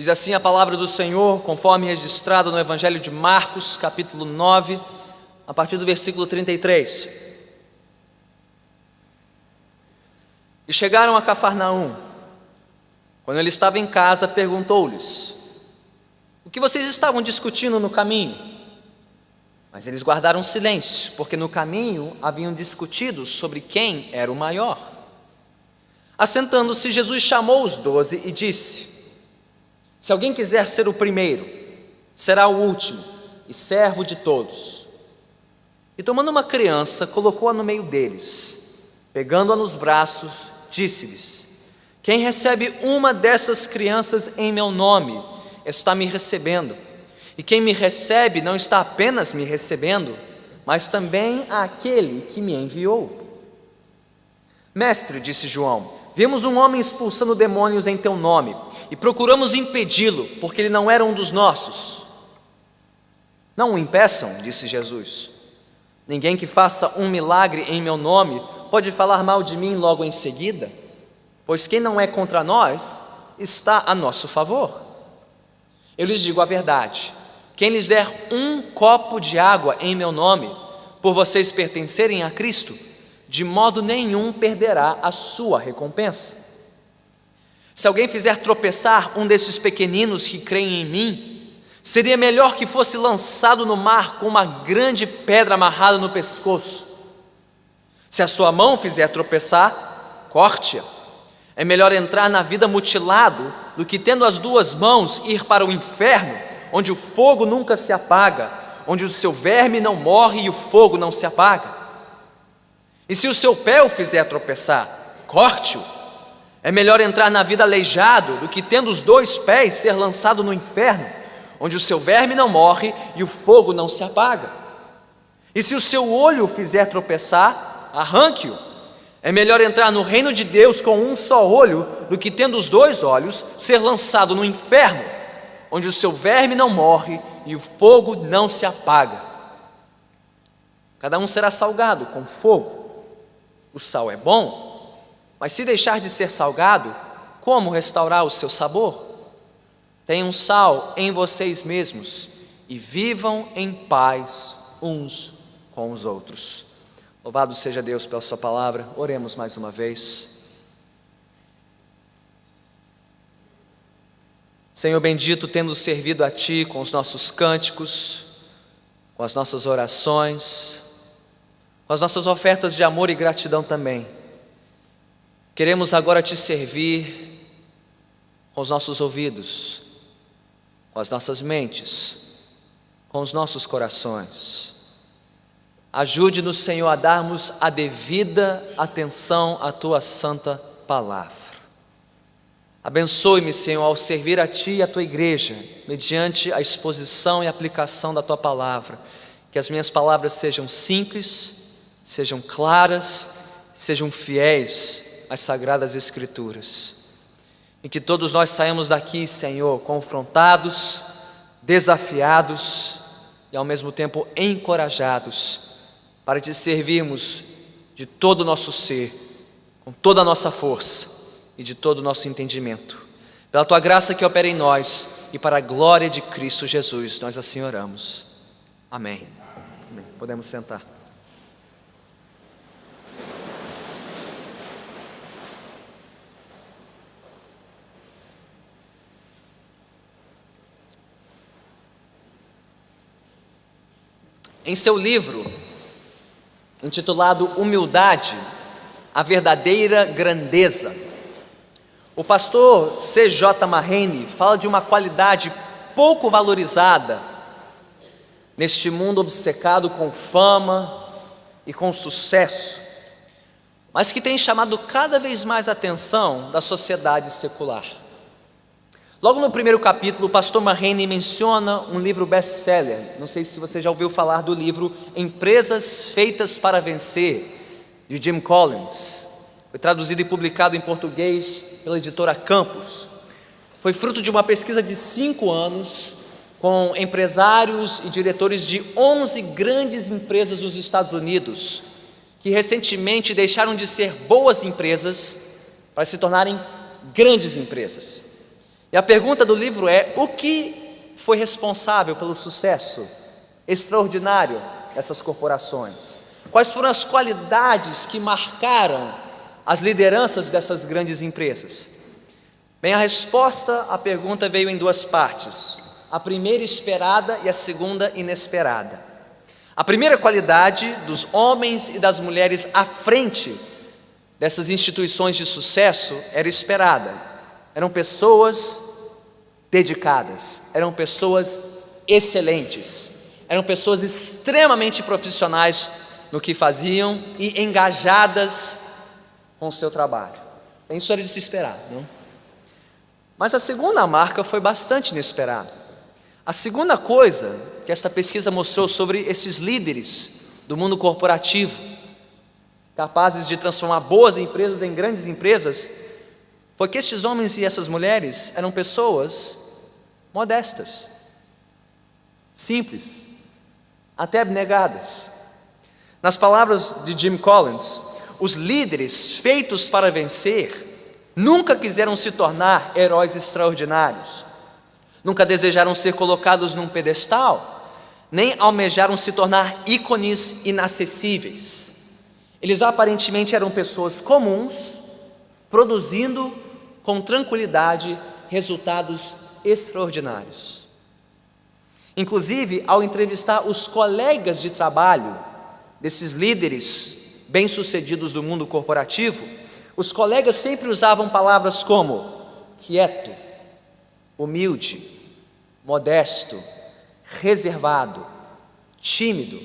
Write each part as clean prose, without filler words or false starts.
Diz assim a palavra do Senhor, conforme registrado no Evangelho de Marcos, capítulo 9, a partir do versículo 33. E chegaram a Cafarnaum. Quando ele estava em casa, perguntou-lhes: o que vocês estavam discutindo no caminho? Mas eles guardaram silêncio, porque no caminho haviam discutido sobre quem era o maior. Assentando-se, Jesus chamou os 12 e disse: se alguém quiser ser o primeiro, será o último e servo de todos. E tomando uma criança, colocou-a no meio deles. Pegando-a nos braços, disse-lhes: quem recebe uma dessas crianças em meu nome, está me recebendo. E quem me recebe não está apenas me recebendo, mas também aquele que me enviou. Mestre, disse João, vimos um homem expulsando demônios em teu nome, e procuramos impedi-lo, porque ele não era um dos nossos. Não o impeçam, disse Jesus. Ninguém que faça um milagre em meu nome pode falar mal de mim logo em seguida, pois quem não é contra nós está a nosso favor. Eu lhes digo a verdade: quem lhes der um copo de água em meu nome, por vocês pertencerem a Cristo, de modo nenhum perderá a sua recompensa. Se alguém fizer tropeçar um desses pequeninos que creem em mim, seria melhor que fosse lançado no mar com uma grande pedra amarrada no pescoço. Se a sua mão fizer tropeçar, corte-a. É melhor entrar na vida mutilado do que, tendo as duas mãos, ir para o inferno, onde o fogo nunca se apaga, onde o seu verme não morre e o fogo não se apaga. E se o seu pé o fizer tropeçar, corte-o. É melhor entrar na vida aleijado do que, tendo os 2 pés, ser lançado no inferno, onde o seu verme não morre e o fogo não se apaga. E se o seu olho o fizer tropeçar, arranque-o. É melhor entrar no reino de Deus com um só olho do que, tendo os 2 olhos, ser lançado no inferno, onde o seu verme não morre e o fogo não se apaga. Cada um será salgado com fogo. O sal é bom, mas se deixar de ser salgado, como restaurar o seu sabor? Tenham sal em vocês mesmos e vivam em paz uns com os outros. Louvado seja Deus pela sua palavra. Oremos mais uma vez. Senhor bendito, tendo servido a Ti com os nossos cânticos, com as nossas orações, com as nossas ofertas de amor e gratidão também, queremos agora Te servir com os nossos ouvidos, com as nossas mentes, com os nossos corações. Ajude-nos, Senhor, a darmos a devida atenção à Tua santa palavra. Abençoe-me, Senhor, ao servir a Ti e a Tua igreja, mediante a exposição e aplicação da Tua palavra. Que as minhas palavras sejam simples, sejam claras, sejam fiéis às sagradas Escrituras. E que todos nós saímos daqui, Senhor, confrontados, desafiados e ao mesmo tempo encorajados para Te servirmos de todo o nosso ser, com toda a nossa força e de todo o nosso entendimento. Pela Tua graça que opera em nós e para a glória de Cristo Jesus, nós assim oramos. Amém. Amém. Podemos sentar. Em seu livro, intitulado Humildade, a verdadeira grandeza, o pastor C.J. Mahaney fala de uma qualidade pouco valorizada neste mundo obcecado com fama e com sucesso, mas que tem chamado cada vez mais a atenção da sociedade secular. Logo no primeiro capítulo, o pastor Mahaney menciona um livro best-seller. Não sei se você já ouviu falar do livro Empresas Feitas para Vencer, de Jim Collins. Foi traduzido e publicado em português pela editora Campos. Foi fruto de uma pesquisa de 5 anos com empresários e diretores de 11 grandes empresas dos Estados Unidos, que recentemente deixaram de ser boas empresas para se tornarem grandes empresas. E a pergunta do livro é: o que foi responsável pelo sucesso extraordinário dessas corporações? Quais foram as qualidades que marcaram as lideranças dessas grandes empresas? Bem, a resposta à pergunta veio em duas partes: a primeira esperada e a segunda inesperada. A primeira qualidade dos homens e das mulheres à frente dessas instituições de sucesso era esperada. Eram pessoas dedicadas, eram pessoas excelentes, eram pessoas extremamente profissionais no que faziam e engajadas com o seu trabalho. Isso era de se esperar, não? Mas a segunda marca foi bastante inesperada. A segunda coisa que essa pesquisa mostrou sobre esses líderes do mundo corporativo, capazes de transformar boas empresas em grandes empresas, foi que estes homens e essas mulheres eram pessoas modestas, simples, até abnegadas. Nas palavras de Jim Collins, os líderes feitos para vencer nunca quiseram se tornar heróis extraordinários, nunca desejaram ser colocados num pedestal, nem almejaram se tornar ícones inacessíveis. Eles aparentemente eram pessoas comuns, produzindo com tranquilidade resultados extraordinários. Inclusive, ao entrevistar os colegas de trabalho desses líderes bem-sucedidos do mundo corporativo, os colegas sempre usavam palavras como quieto, humilde, modesto, reservado, tímido,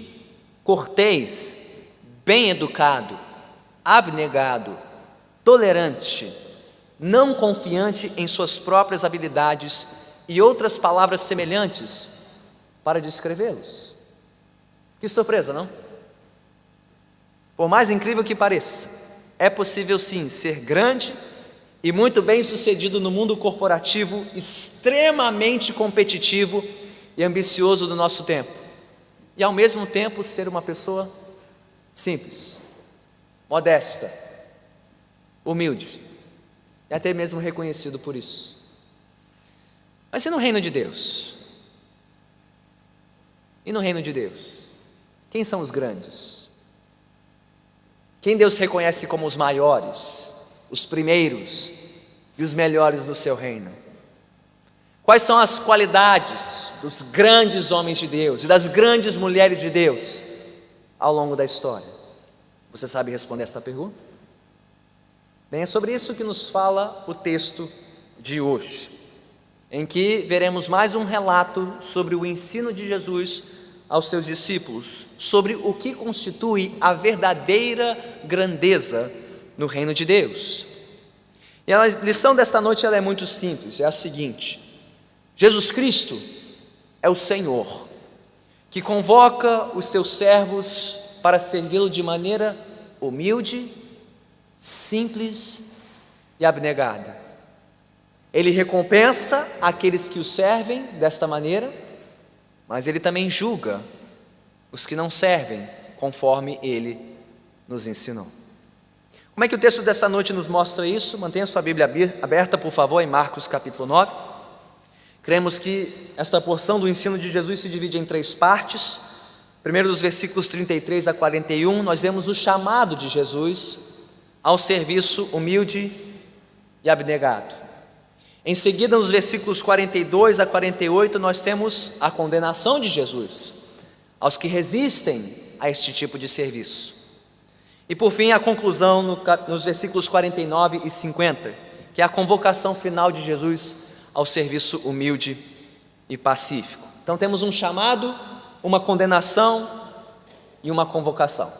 cortês, bem-educado, abnegado, tolerante, não confiante em suas próprias habilidades e outras palavras semelhantes para descrevê-los. Que surpresa, não? Por mais incrível que pareça, é possível sim ser grande e muito bem sucedido no mundo corporativo, extremamente competitivo e ambicioso do nosso tempo, e ao mesmo tempo ser uma pessoa simples, modesta, humilde, e até mesmo reconhecido por isso. Mas e no reino de Deus? E no reino de Deus? Quem são os grandes? Quem Deus reconhece como os maiores, os primeiros e os melhores no seu reino? Quais são as qualidades dos grandes homens de Deus e das grandes mulheres de Deus ao longo da história? Você sabe responder essa pergunta? Bem, é sobre isso que nos fala o texto de hoje, em que veremos mais um relato sobre o ensino de Jesus aos seus discípulos, sobre o que constitui a verdadeira grandeza no reino de Deus. E a lição desta noite ela é muito simples, é a seguinte: Jesus Cristo é o Senhor, que convoca os seus servos para servi-lo de maneira humilde, simples e abnegada. Ele recompensa aqueles que o servem desta maneira, mas Ele também julga os que não servem conforme Ele nos ensinou. Como é que o texto desta noite nos mostra isso? Mantenha sua Bíblia aberta, por favor, em Marcos capítulo 9. Cremos que esta porção do ensino de Jesus se divide em três partes. Primeiro, dos versículos 33 a 41, nós vemos o chamado de Jesus ao serviço humilde e abnegado. Em seguida, nos versículos 42 a 48, nós temos a condenação de Jesus aos que resistem a este tipo de serviço. E por fim, a conclusão nos versículos 49 e 50, que é a convocação final de Jesus ao serviço humilde e pacífico. Então temos um chamado, uma condenação e uma convocação.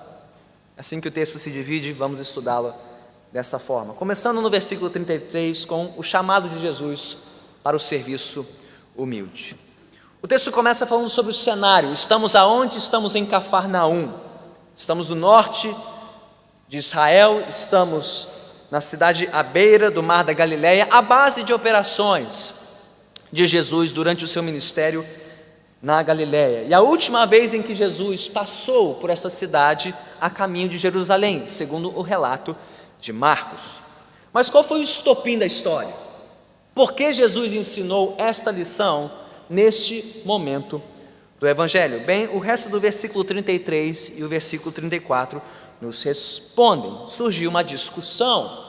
Assim que o texto se divide, vamos estudá-lo dessa forma. Começando no versículo 33 com o chamado de Jesus para o serviço humilde. O texto começa falando sobre o cenário. Estamos aonde? Estamos em Cafarnaum. Estamos no norte de Israel, estamos na cidade à beira do mar da Galileia, a base de operações de Jesus durante o seu ministério na Galileia. E a última vez em que Jesus passou por essa cidade a caminho de Jerusalém, segundo o relato de Marcos. Mas qual foi o estopim da história? Por que Jesus ensinou esta lição neste momento do Evangelho? Bem, o resto do versículo 33 e o versículo 34 nos respondem. Surgiu uma discussão,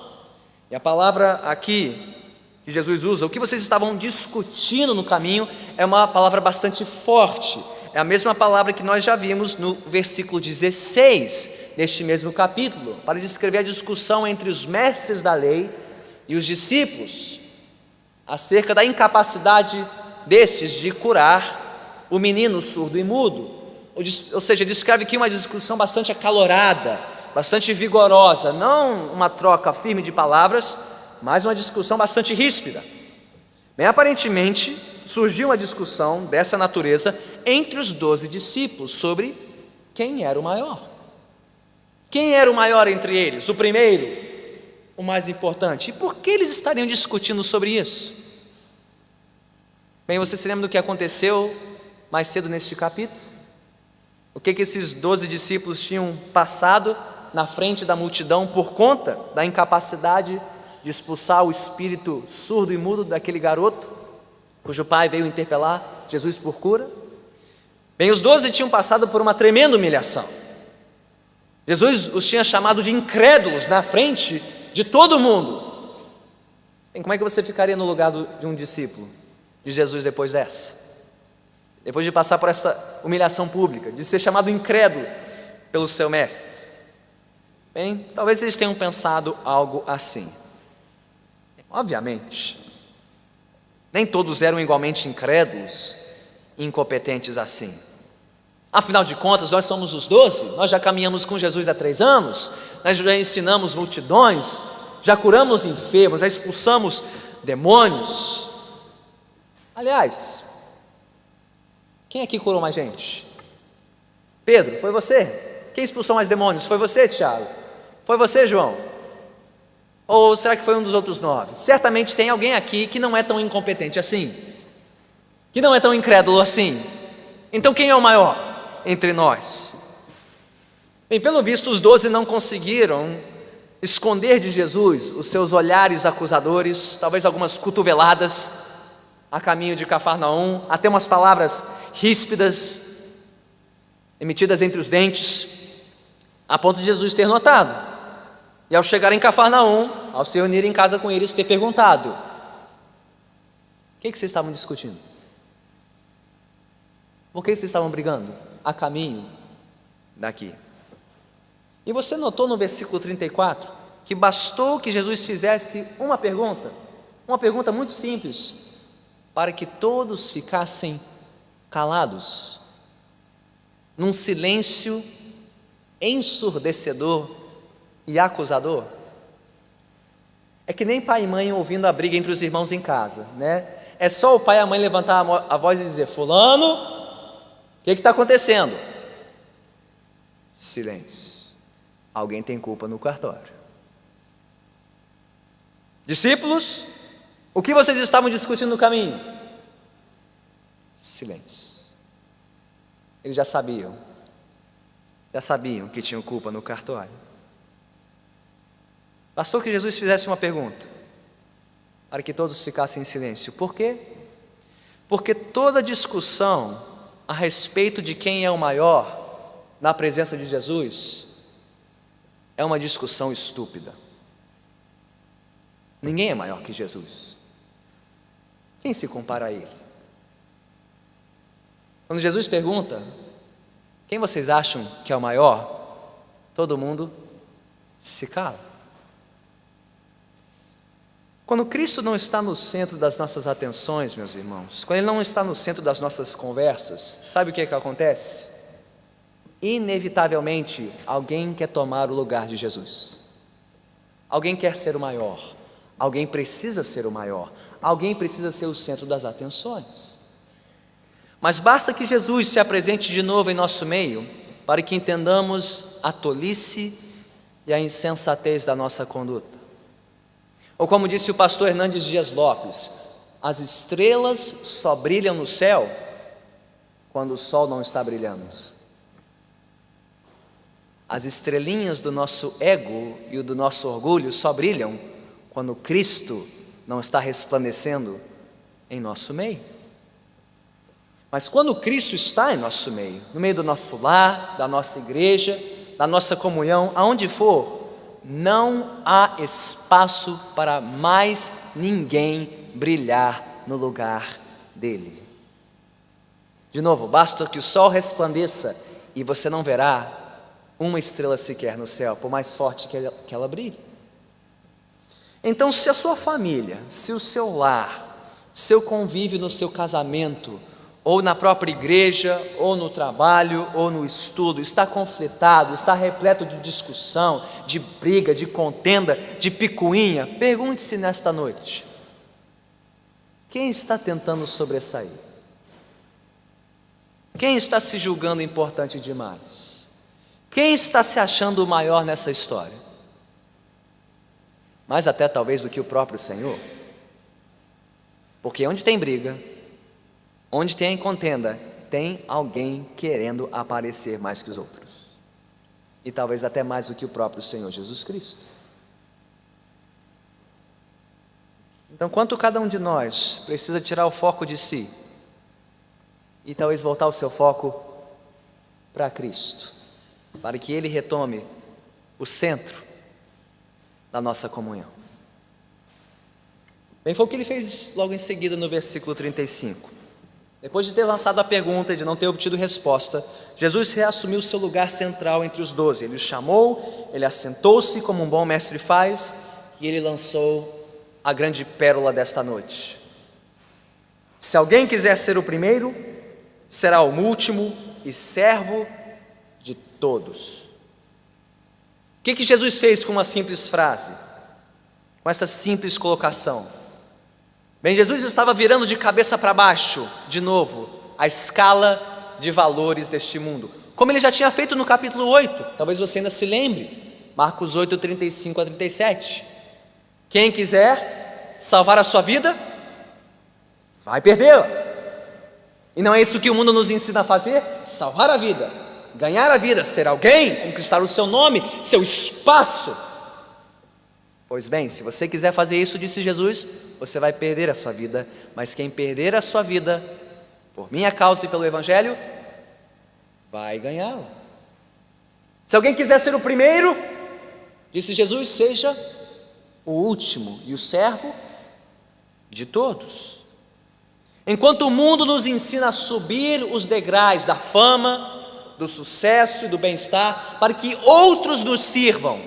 e a palavra aqui que Jesus usa, o que vocês estavam discutindo no caminho, é uma palavra bastante forte. É a mesma palavra que nós já vimos no versículo 16 deste mesmo capítulo, para descrever a discussão entre os mestres da lei e os discípulos acerca da incapacidade destes de curar o menino surdo e mudo. Ou seja, descreve aqui uma discussão bastante acalorada, bastante vigorosa, não uma troca firme de palavras, mas uma discussão bastante ríspida. Bem, aparentemente surgiu uma discussão dessa natureza entre os 12 discípulos sobre quem era o maior. Quem era o maior entre eles? O primeiro, o mais importante. E por que eles estariam discutindo sobre isso? Bem, você se lembra do que aconteceu mais cedo neste capítulo? O que esses 12 discípulos tinham passado na frente da multidão por conta da incapacidade de expulsar o espírito surdo e mudo daquele garoto, cujo pai veio interpelar Jesus por cura? Bem, os 12 tinham passado por uma tremenda humilhação. Jesus os tinha chamado de incrédulos na frente de todo mundo. Bem, como é que você ficaria no lugar de um discípulo de Jesus depois dessa? Depois de passar por essa humilhação pública, de ser chamado incrédulo pelo seu mestre? Bem, talvez eles tenham pensado algo assim. Obviamente, nem todos eram igualmente incrédulos e incompetentes assim. Afinal de contas, nós somos os 12, nós já caminhamos com Jesus há 3 anos, nós já ensinamos multidões, já curamos enfermos, já expulsamos demônios. Aliás, quem aqui curou mais gente? Pedro, foi você? Quem expulsou mais demônios? Foi você, Tiago? Foi você, João? Ou será que foi um dos outros 9? Certamente tem alguém aqui que não é tão incompetente assim, que não é tão incrédulo assim. Então quem é o maior entre nós? Bem, pelo visto os 12 não conseguiram esconder de Jesus os seus olhares acusadores, talvez algumas cotoveladas a caminho de Cafarnaum, até umas palavras ríspidas emitidas entre os dentes, a ponto de Jesus ter notado. E ao chegar em Cafarnaum, ao se reunir em casa com eles, ter perguntado: o que vocês estavam discutindo? Por que vocês estavam brigando a caminho daqui? E você notou no versículo 34 que bastou que Jesus fizesse uma pergunta muito simples, para que todos ficassem calados, num silêncio ensurdecedor e acusador. É que nem pai e mãe ouvindo a briga entre os irmãos em casa, né? É só o pai e a mãe levantar a voz e dizer: fulano, o que está acontecendo? Silêncio. Alguém tem culpa no cartório. Discípulos, o que vocês estavam discutindo no caminho? Silêncio. Eles já sabiam que tinham culpa no cartório. Bastou que Jesus fizesse uma pergunta, para que todos ficassem em silêncio. Por quê? Porque toda discussão a respeito de quem é o maior na presença de Jesus é uma discussão estúpida. Ninguém é maior que Jesus. Quem se compara a Ele? Quando Jesus pergunta: quem vocês acham que é o maior? Todo mundo se cala. Quando Cristo não está no centro das nossas atenções, meus irmãos, quando Ele não está no centro das nossas conversas, sabe o que acontece? Inevitavelmente, alguém quer tomar o lugar de Jesus. Alguém quer ser o maior. Alguém precisa ser o maior. Alguém precisa ser o centro das atenções. Mas basta que Jesus se apresente de novo em nosso meio, para que entendamos a tolice e a insensatez da nossa conduta. Ou como disse o pastor Hernandes Dias Lopes: as estrelas só brilham no céu quando o sol não está brilhando. As estrelinhas do nosso ego e do nosso orgulho só brilham quando Cristo não está resplandecendo em nosso meio. Mas quando Cristo está em nosso meio, no meio do nosso lar, da nossa igreja, da nossa comunhão, aonde for, não há espaço para mais ninguém brilhar no lugar dele. De novo, basta que o sol resplandeça e você não verá uma estrela sequer no céu, por mais forte que ela brilhe. Então, se a sua família, se o seu lar, seu convívio no seu casamento, ou na própria igreja, ou no trabalho, ou no estudo, está conflitado, está repleto de discussão, de briga, de contenda, de picuinha, pergunte-se nesta noite: quem está tentando sobressair? Quem está se julgando importante demais? Quem está se achando o maior nessa história? Mais até talvez do que o próprio Senhor. Porque onde tem briga, onde tem contenda, tem alguém querendo aparecer mais que os outros. E talvez até mais do que o próprio Senhor Jesus Cristo. Então, quanto cada um de nós precisa tirar o foco de si e talvez voltar o seu foco para Cristo, para que Ele retome o centro da nossa comunhão. Bem, foi o que Ele fez logo em seguida no versículo 35. Depois de ter lançado a pergunta e de não ter obtido resposta, Jesus reassumiu seu lugar central entre os 12. Ele os chamou, ele assentou-se como um bom mestre faz, e ele lançou a grande pérola desta noite: se alguém quiser ser o primeiro, será o último e servo de todos. O que Jesus fez com uma simples frase? Com essa simples colocação? Bem, Jesus estava virando de cabeça para baixo, de novo, a escala de valores deste mundo, como ele já tinha feito no capítulo 8, talvez você ainda se lembre, Marcos 8, 35 a 37. Quem quiser salvar a sua vida, vai perdê-la. E não é isso que o mundo nos ensina a fazer? Salvar a vida, ganhar a vida, ser alguém, conquistar o seu nome, seu espaço. Pois bem, se você quiser fazer isso, disse Jesus, você vai perder a sua vida, mas quem perder a sua vida, por minha causa e pelo Evangelho, vai ganhá-la. Se alguém quiser ser o primeiro, disse Jesus, seja o último e o servo de todos. Enquanto o mundo nos ensina a subir os degraus da fama, do sucesso e do bem-estar, para que outros nos sirvam,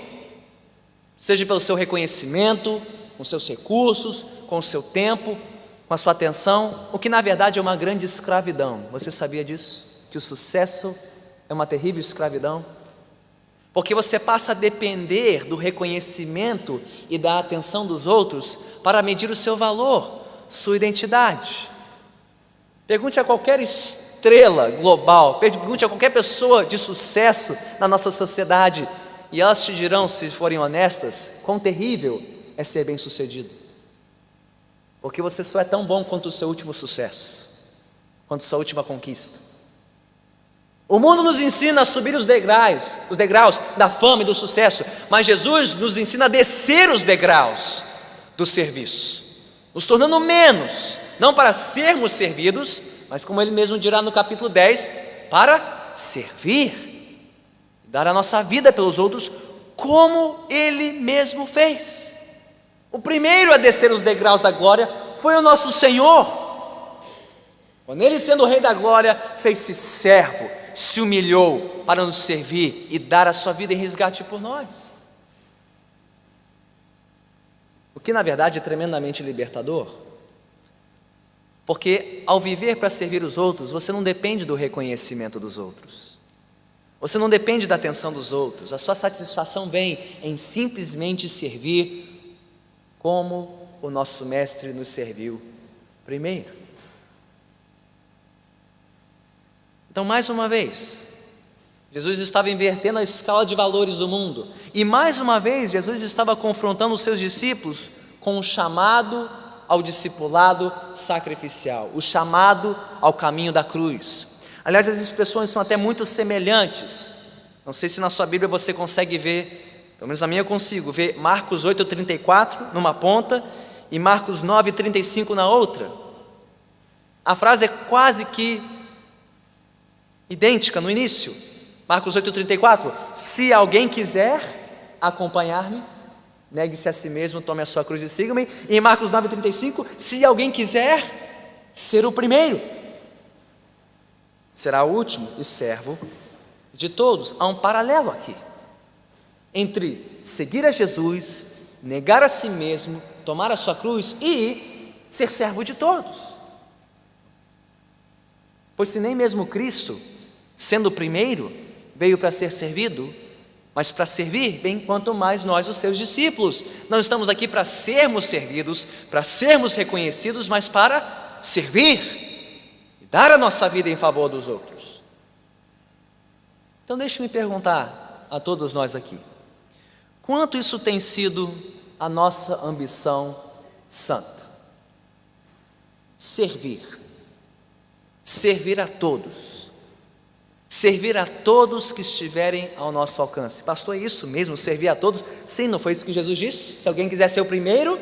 seja pelo seu reconhecimento, com seus recursos, com o seu tempo, com a sua atenção, o que na verdade é uma grande escravidão. Você sabia disso? Que o sucesso é uma terrível escravidão? Porque você passa a depender do reconhecimento e da atenção dos outros para medir o seu valor, sua identidade. Pergunte a qualquer estrela global, pergunte a qualquer pessoa de sucesso na nossa sociedade, e elas te dirão, se forem honestas, quão terrível é ser bem-sucedido. Porque você só é tão bom quanto o seu último sucesso, quanto sua última conquista. O mundo nos ensina a subir os degraus da fama e do sucesso, mas Jesus nos ensina a descer os degraus do serviço, nos tornando menos, não para sermos servidos, mas como Ele mesmo dirá no capítulo 10, para servir, dar a nossa vida pelos outros, como Ele mesmo fez. O primeiro a descer os degraus da glória foi o nosso Senhor, quando Ele, sendo o Rei da glória, fez-se servo, se humilhou para nos servir e dar a sua vida em resgate por nós. O que na verdade é tremendamente libertador, porque ao viver para servir os outros, você não depende do reconhecimento dos outros, você não depende da atenção dos outros, a sua satisfação vem em simplesmente servir como o nosso Mestre nos serviu primeiro. Então, mais uma vez, Jesus estava invertendo a escala de valores do mundo, e mais uma vez Jesus estava confrontando os seus discípulos com o chamado ao discipulado sacrificial, o chamado ao caminho da cruz. Aliás, as expressões são até muito semelhantes. Não sei se na sua Bíblia você consegue ver, pelo menos na minha eu consigo ver Marcos 8:34 numa ponta, e Marcos 9:35 na outra. A frase é quase que idêntica no início. Marcos 8:34, se alguém quiser acompanhar-me, negue-se a si mesmo, tome a sua cruz e siga-me. E em Marcos 9:35, se alguém quiser ser o primeiro, será o último e servo de todos. Há um paralelo aqui entre seguir a Jesus, negar a si mesmo, tomar a sua cruz e ser servo de todos. Pois se nem mesmo Cristo, sendo o primeiro, veio para ser servido, mas para servir, bem quanto mais nós, os seus discípulos. Não estamos aqui para sermos servidos, para sermos reconhecidos, mas para servir e dar a nossa vida em favor dos outros. Então deixe-me perguntar a todos nós aqui, quanto isso tem sido a nossa ambição santa? Servir a todos. Servir a todos que estiverem ao nosso alcance. Pastor, é isso mesmo, servir a todos? Sim, não foi isso que Jesus disse? Se alguém quiser ser o primeiro,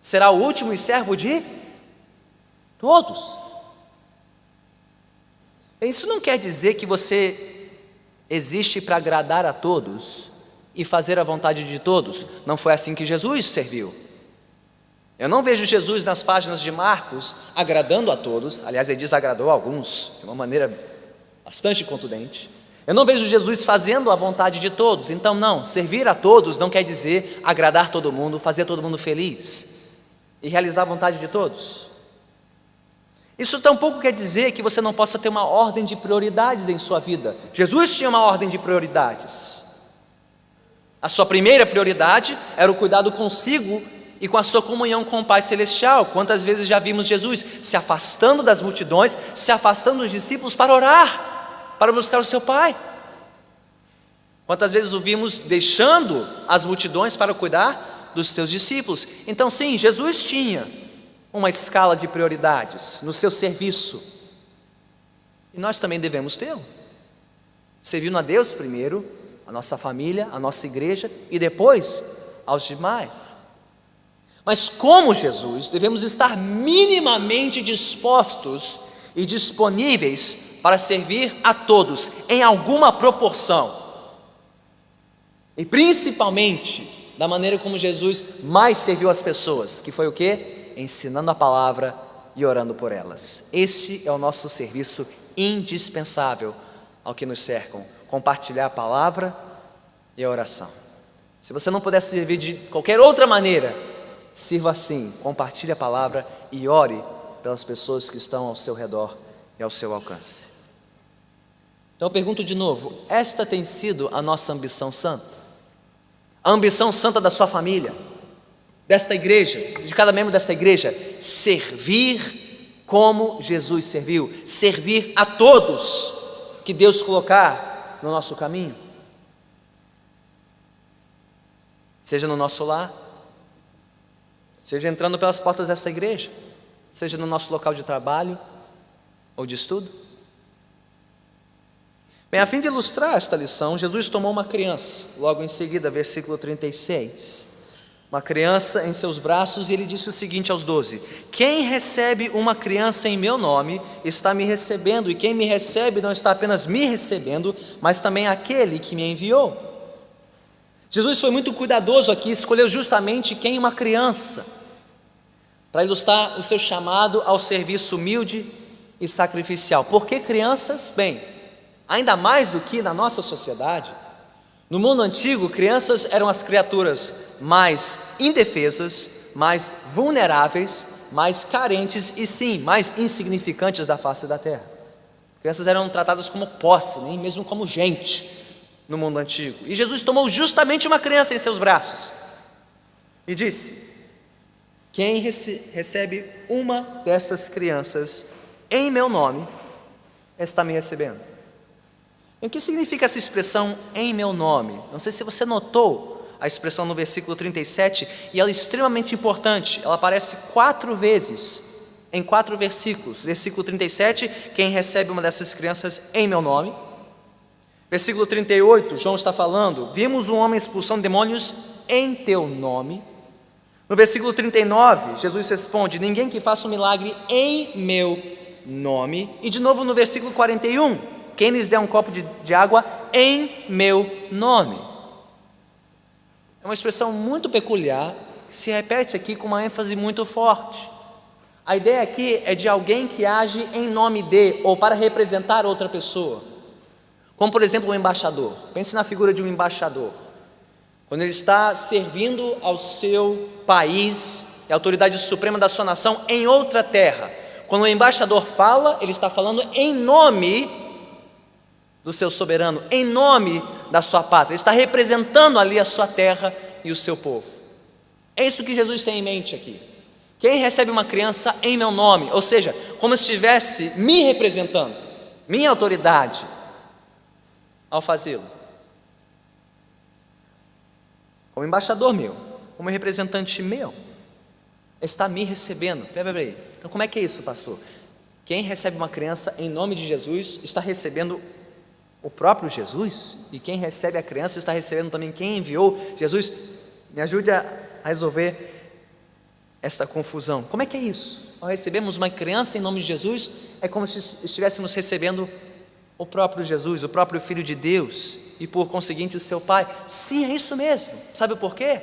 será o último e servo de todos. Isso não quer dizer que você existe para agradar a todos e fazer a vontade de todos. Não foi assim que Jesus serviu. Eu não vejo Jesus nas páginas de Marcos agradando a todos. Aliás, ele desagradou a alguns de uma maneira bastante contundente. Eu não vejo Jesus fazendo a vontade de todos. Então não, servir a todos não quer dizer agradar todo mundo, fazer todo mundo feliz e realizar a vontade de todos. Isso tampouco quer dizer que você não possa ter uma ordem de prioridades em sua vida. Jesus tinha uma ordem de prioridades. A sua primeira prioridade era o cuidado consigo e com a sua comunhão com o Pai Celestial. Quantas vezes já vimos Jesus se afastando das multidões, se afastando dos discípulos para orar, para buscar o seu Pai? Quantas vezes o vimos deixando as multidões para cuidar dos seus discípulos? Então sim, Jesus tinha uma escala de prioridades no seu serviço, e nós também devemos tê-lo, servindo a Deus primeiro, a nossa família, a nossa igreja e depois aos demais. Mas como Jesus, devemos estar minimamente dispostos e disponíveis para servir a todos em alguma proporção, e principalmente da maneira como Jesus mais serviu as pessoas, que foi o quê? Ensinando a palavra e orando por elas. Este é o nosso serviço indispensável ao que nos cercam: compartilhar a palavra e a oração. Se você não puder servir de qualquer outra maneira, sirva assim: compartilhe a palavra e ore pelas pessoas que estão ao seu redor e ao seu alcance. Então eu pergunto de novo: esta tem sido a nossa ambição santa? A ambição santa da sua família, desta igreja, de cada membro desta igreja? Servir como Jesus serviu, servir a todos que Deus colocar no nosso caminho, seja no nosso lar, seja entrando pelas portas dessa igreja, seja no nosso local de trabalho ou de estudo. Bem, a fim de ilustrar esta lição, Jesus tomou uma criança, logo em seguida, versículo 36, uma criança em seus braços, e ele disse o seguinte aos 12: quem recebe uma criança em meu nome, está me recebendo, e quem me recebe não está apenas me recebendo, mas também aquele que me enviou. Jesus foi muito cuidadoso aqui, escolheu justamente quem? Uma criança, para ilustrar o seu chamado ao serviço humilde e sacrificial. Por que crianças? Bem, ainda mais do que na nossa sociedade, no mundo antigo, crianças eram as criaturas mais indefesas, mais vulneráveis, mais carentes e sim, mais insignificantes da face da terra. Crianças eram tratadas como posse, nem mesmo como gente no mundo antigo. E Jesus tomou justamente uma criança em seus braços e disse: quem recebe uma dessas crianças em meu nome, está me recebendo. E o que significa essa expressão em meu nome? Não sei se você notou a expressão no versículo 37, e ela é extremamente importante. Ela aparece 4 vezes em 4 versículos. Versículo 37, quem recebe uma dessas crianças em meu nome. Versículo 38, João está falando: vimos um homem expulsando demônios em teu nome. No versículo 39, Jesus responde: ninguém que faça um milagre em meu nome. E de novo no versículo 41, quem lhes der um copo de água em meu nome. É uma expressão muito peculiar, que se repete aqui com uma ênfase muito forte. A ideia aqui é de alguém que age em nome de, ou para representar outra pessoa. Como por exemplo um embaixador. Pense na figura de um embaixador. Quando ele está servindo ao seu país, é a autoridade suprema da sua nação em outra terra. Quando o embaixador fala, ele está falando em nome do seu soberano, em nome da sua pátria. Ele está representando ali a sua terra e o seu povo. É isso que Jesus tem em mente aqui. Quem recebe uma criança em meu nome, ou seja, como se estivesse me representando, minha autoridade, ao fazê-lo, como embaixador meu, como representante meu, está me recebendo. Peraí. Então como é que é isso, pastor? Quem recebe uma criança em nome de Jesus está recebendo o próprio Jesus, e quem recebe a criança está recebendo também quem enviou Jesus. Me ajude a resolver esta confusão. Como é que é isso? Ao recebemos uma criança em nome de Jesus, é como se estivéssemos recebendo o próprio Jesus, o próprio Filho de Deus, e por conseguinte o seu Pai. Sim, é isso mesmo. Sabe por quê?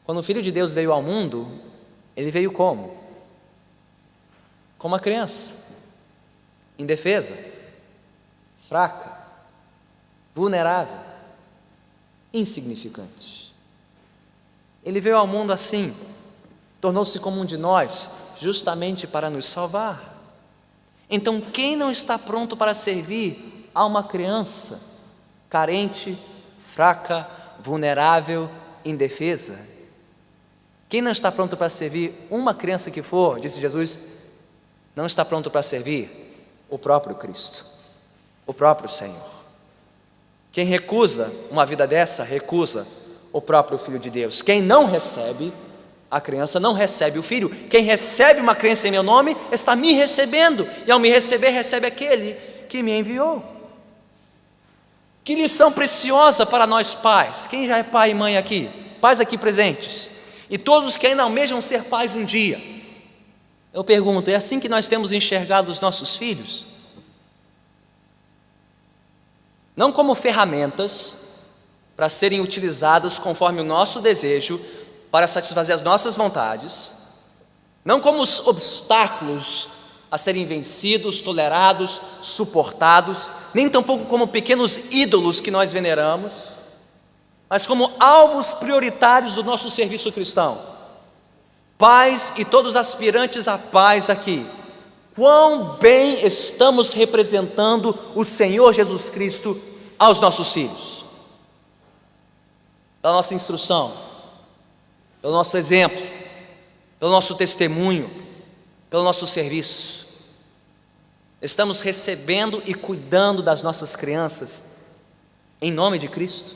Quando o Filho de Deus veio ao mundo, ele veio como? Como uma criança, indefesa, fraca, vulnerável, insignificante. Ele veio ao mundo assim, tornou-se como um de nós, justamente para nos salvar. Então, quem não está pronto para servir a uma criança carente, fraca, vulnerável, indefesa? Quem não está pronto para servir uma criança que for, disse Jesus, não está pronto para servir o próprio Cristo, o próprio Senhor. Quem recusa uma vida dessa, recusa o próprio Filho de Deus. Quem não recebe a criança, não recebe o Filho. Quem recebe uma criança em meu nome, está me recebendo, e ao me receber, recebe aquele que me enviou. Que lição preciosa para nós pais. Quem já é pai e mãe aqui? Pais aqui presentes, e todos que ainda almejam ser pais um dia. Eu pergunto, é assim que nós temos enxergado os nossos filhos? Não como ferramentas para serem utilizadas conforme o nosso desejo, para satisfazer as nossas vontades, não como os obstáculos a serem vencidos, tolerados, suportados, nem tampouco como pequenos ídolos que nós veneramos, mas como alvos prioritários do nosso serviço cristão. Pais e todos aspirantes a pais aqui, quão bem estamos representando o Senhor Jesus Cristo aos nossos filhos? Pela nossa instrução, pelo nosso exemplo, pelo nosso testemunho, pelo nosso serviço. Estamos recebendo e cuidando das nossas crianças em nome de Cristo,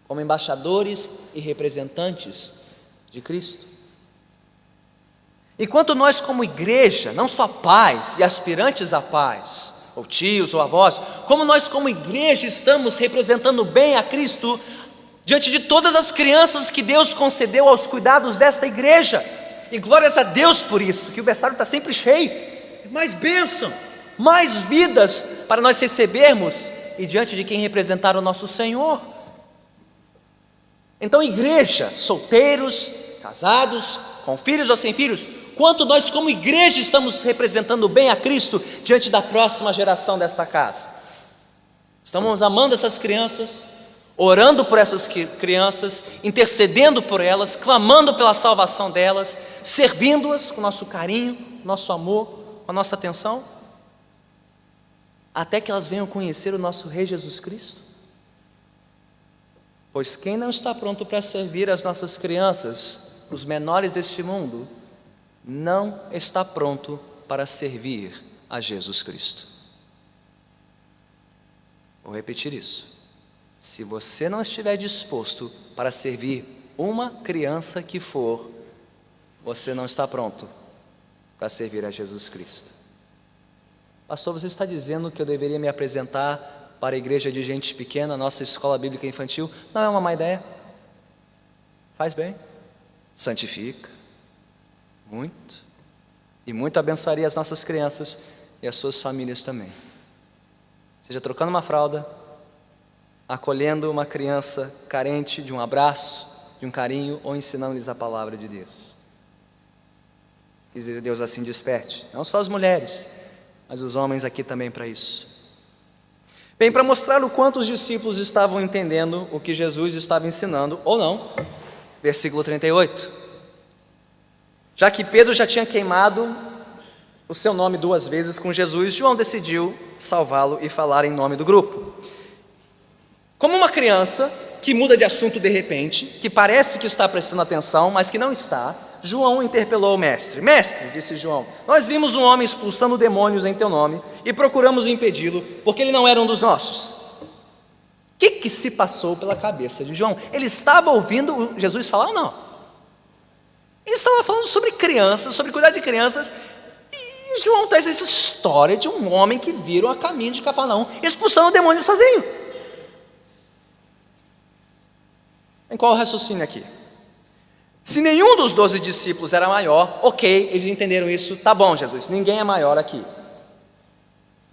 como embaixadores e representantes de Cristo. Enquanto nós como igreja, não só pais e aspirantes a pais, ou tios ou avós, como nós como igreja estamos representando bem a Cristo diante de todas as crianças que Deus concedeu aos cuidados desta igreja, e glórias a Deus por isso, que o berçário está sempre cheio, mais bênção, mais vidas para nós recebermos, e diante de quem representar o nosso Senhor. Então igreja, solteiros, casados, com filhos ou sem filhos, quanto nós como igreja estamos representando bem a Cristo diante da próxima geração desta casa? Estamos amando essas crianças, orando por essas crianças, intercedendo por elas, clamando pela salvação delas, servindo-as com nosso carinho, nosso amor, com a nossa atenção, até que elas venham conhecer o nosso Rei Jesus Cristo? Pois quem não está pronto para servir as nossas crianças, os menores deste mundo, não está pronto para servir a Jesus Cristo. Vou repetir isso. Se você não estiver disposto para servir uma criança que for, você não está pronto para servir a Jesus Cristo. Pastor, você está dizendo que eu deveria me apresentar para a igreja de gente pequena, nossa escola bíblica infantil? Não é uma má ideia. Faz bem, santifica, muito, e muito abençoaria as nossas crianças e as suas famílias também. Seja trocando uma fralda, acolhendo uma criança carente de um abraço, de um carinho, ou ensinando-lhes a palavra de Deus. Que Deus assim desperte, não só as mulheres, mas os homens aqui também para isso. Bem, para mostrar o quanto os discípulos estavam entendendo o que Jesus estava ensinando, ou não, versículo 38. Já que Pedro já tinha queimado o seu nome 2 vezes com Jesus, João decidiu salvá-lo e falar em nome do grupo. Como uma criança que muda de assunto de repente, que parece que está prestando atenção, mas que não está, João interpelou o mestre. Mestre, disse João, nós vimos um homem expulsando demônios em teu nome e procuramos impedi-lo, porque ele não era um dos nossos. O que se passou pela cabeça de João? Ele estava ouvindo Jesus falar ou não? Ele estava falando sobre crianças, sobre cuidar de crianças, e João traz essa história de um homem que viram a caminho de Cafarnaum, expulsando o demônio sozinho. Em qual o raciocínio aqui? Se nenhum dos 12 discípulos era maior, ok, eles entenderam isso, tá bom, Jesus, ninguém é maior aqui.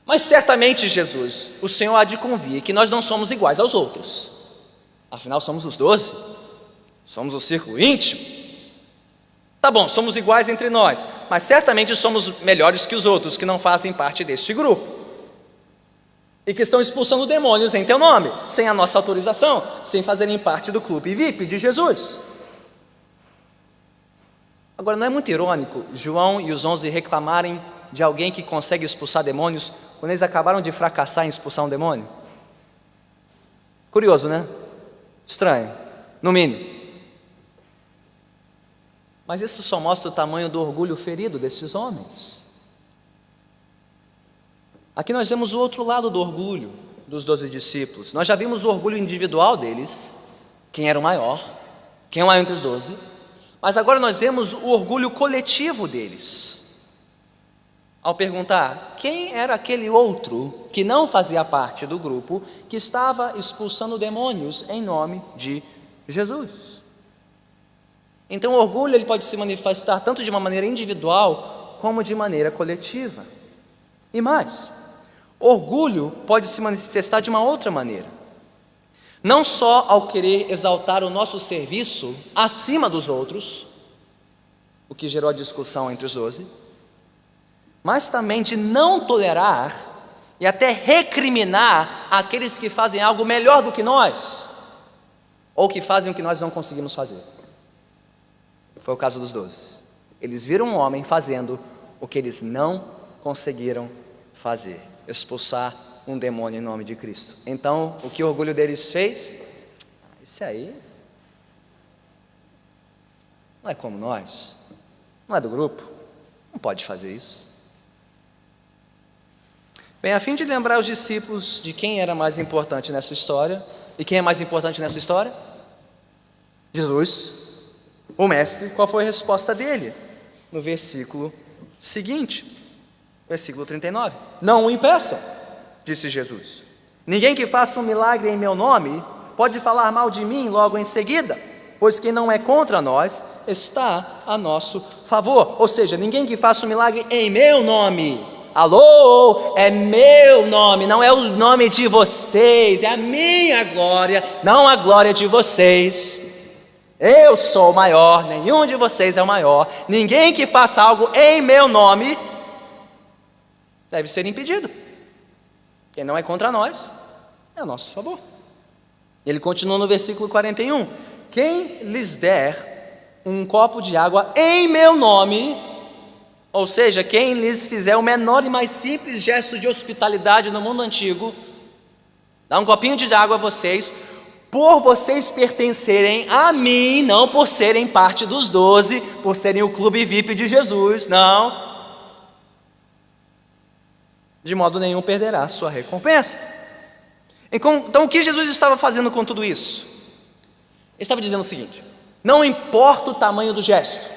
Mas certamente, Jesus, o Senhor há de convir que nós não somos iguais aos outros. Afinal, somos os 12, somos o círculo íntimo. Tá bom, somos iguais entre nós, mas certamente somos melhores que os outros que não fazem parte deste grupo e que estão expulsando demônios em teu nome, sem a nossa autorização, sem fazerem parte do clube VIP de Jesus. Agora, não é muito irônico João e os 11 reclamarem de alguém que consegue expulsar demônios quando eles acabaram de fracassar em expulsar um demônio? Curioso, né? Estranho, no mínimo. Mas isso só mostra o tamanho do orgulho ferido desses homens. Aqui nós vemos o outro lado do orgulho dos 12 discípulos. Nós já vimos o orgulho individual deles, quem era o maior, quem é o maior entre os 12, mas agora nós vemos o orgulho coletivo deles. Ao perguntar, quem era aquele outro que não fazia parte do grupo, que estava expulsando demônios em nome de Jesus? Então o orgulho ele pode se manifestar tanto de uma maneira individual, como de maneira coletiva. E mais, orgulho pode se manifestar de uma outra maneira. Não só ao querer exaltar o nosso serviço acima dos outros, o que gerou a discussão entre os 12, mas também de não tolerar e até recriminar aqueles que fazem algo melhor do que nós, ou que fazem o que nós não conseguimos fazer. Foi o caso dos 12. Eles viram um homem fazendo o que eles não conseguiram fazer, expulsar um demônio em nome de Cristo. Então, o que o orgulho deles fez? Esse aí não é como nós, não é do grupo, não pode fazer isso. Bem, a fim de lembrar os discípulos de quem era mais importante nessa história, e quem é mais importante nessa história? Jesus, o mestre. Qual foi a resposta dele? No versículo seguinte, versículo 39. Não o impeçam, disse Jesus. Ninguém que faça um milagre em meu nome pode falar mal de mim logo em seguida, pois quem não é contra nós está a nosso favor. Ou seja, ninguém que faça um milagre em meu nome. Alô, é meu nome, não é o nome de vocês, é a minha glória, não a glória de vocês. Eu sou o maior, nenhum de vocês é o maior. Ninguém que faça algo em meu nome deve ser impedido. Quem não é contra nós é a nosso favor. Ele continua no versículo 41. Quem lhes der um copo de água em meu nome, ou seja, quem lhes fizer o menor e mais simples gesto de hospitalidade no mundo antigo, dá um copinho de água a vocês, por vocês pertencerem a mim, não por serem parte dos 12, por serem o clube VIP de Jesus, não, de modo nenhum perderá a sua recompensa. Então o que Jesus estava fazendo com tudo isso? Ele estava dizendo o seguinte: não importa o tamanho do gesto,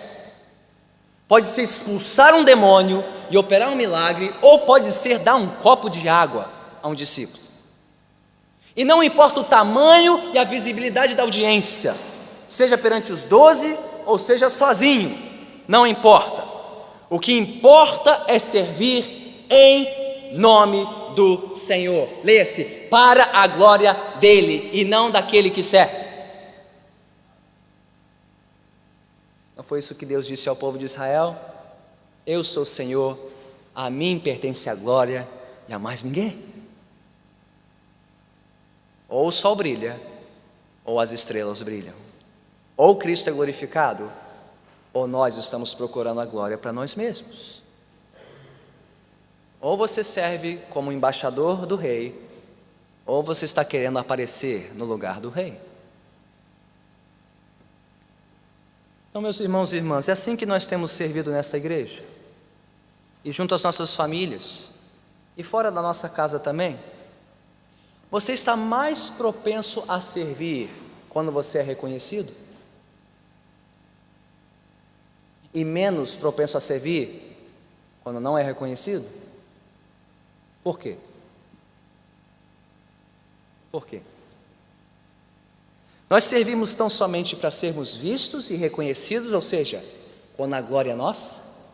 pode ser expulsar um demônio e operar um milagre, ou pode ser dar um copo de água a um discípulo. E não importa o tamanho e a visibilidade da audiência, seja perante os 12 ou seja sozinho, não importa. O que importa é servir em nome do Senhor. Leia-se, para a glória dele e não daquele que serve. Não foi isso que Deus disse ao povo de Israel? Eu sou o Senhor, a mim pertence a glória e a mais ninguém. Ou o sol brilha, ou as estrelas brilham. Ou Cristo é glorificado, ou nós estamos procurando a glória para nós mesmos. Ou você serve como embaixador do rei, ou você está querendo aparecer no lugar do rei. Então, meus irmãos e irmãs, é assim que nós temos servido nesta igreja, e junto às nossas famílias, e fora da nossa casa também. Você está mais propenso a servir quando você é reconhecido? E menos propenso a servir quando não é reconhecido? Por quê? Por quê? Nós servimos tão somente para sermos vistos e reconhecidos, ou seja, quando a glória é nossa?